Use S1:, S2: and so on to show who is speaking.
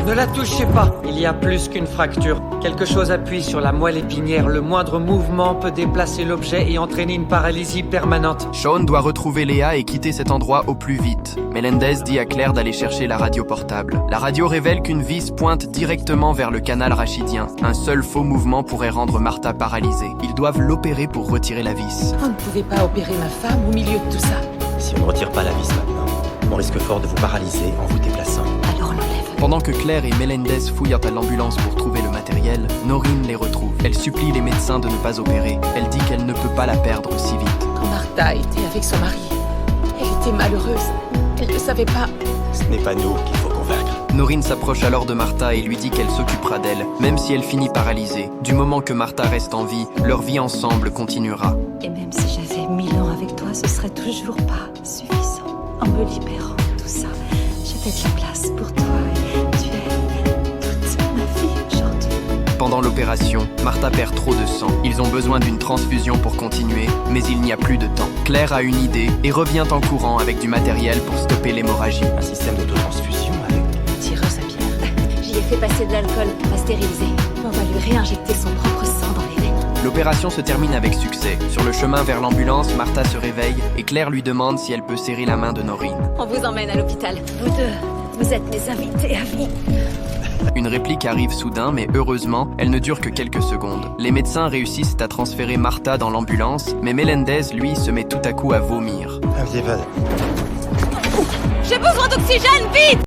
S1: Ne la touchez pas. Il y a plus qu'une fracture. Quelque chose appuie sur la moelle épinière. Le moindre mouvement peut déplacer l'objet et entraîner une paralysie permanente.
S2: Sean doit retrouver Léa et quitter cet endroit au plus vite. Melendez dit à Claire d'aller chercher la radio portable. La radio révèle qu'une vis pointe directement vers le canal rachidien. Un seul faux mouvement pourrait rendre Martha paralysée. Ils doivent l'opérer pour retirer la vis.
S3: Vous ne pouvez pas opérer ma femme au milieu de tout ça.
S4: Si on ne retire pas la vis maintenant, on risque fort de vous paralyser en vous déplaçant.
S3: Alors on l'enlève.
S2: Pendant que Claire et Melendez fouillent à l'ambulance pour trouver le matériel, Noreen les retrouve. Elle supplie les médecins de ne pas opérer. Elle dit qu'elle ne peut pas la perdre si vite.
S3: Quand Martha était avec son mari, elle était malheureuse. Elle ne savait pas.
S4: Ce n'est pas nous qu'il faut convaincre.
S2: Noreen s'approche alors de Martha et lui dit qu'elle s'occupera d'elle, même si elle finit paralysée. Du moment que Martha reste en vie, leur vie ensemble continuera.
S5: Et même si j'avais 1000 ans avec toi, ce serait toujours pas suffisant. En me libérant de tout ça, j'avais de la place pour toi et tu es toute ma vie aujourd'hui.
S2: Pendant l'opération, Martha perd trop de sang. Ils ont besoin d'une transfusion pour continuer, mais il n'y a plus de temps. Claire a une idée et revient en courant avec du matériel pour stopper l'hémorragie.
S4: Un système d'autotransfusion avec...
S3: Tireuse à pierre.
S5: J'y ai fait passer de l'alcool pasteurisé. On va lui réinjecter son propre sang dans les veines.
S2: L'opération se termine avec succès. Sur le chemin vers l'ambulance, Martha se réveille et Claire lui demande si elle peut serrer la main de Noreen.
S5: On vous emmène à l'hôpital. Vous deux, vous êtes mes invités à vie.
S2: Une réplique arrive soudain, mais heureusement, elle ne dure que quelques secondes. Les médecins réussissent à transférer Martha dans l'ambulance, mais Melendez, lui, se met tout à coup à vomir.
S4: Allez, va.
S5: J'ai besoin d'oxygène, vite!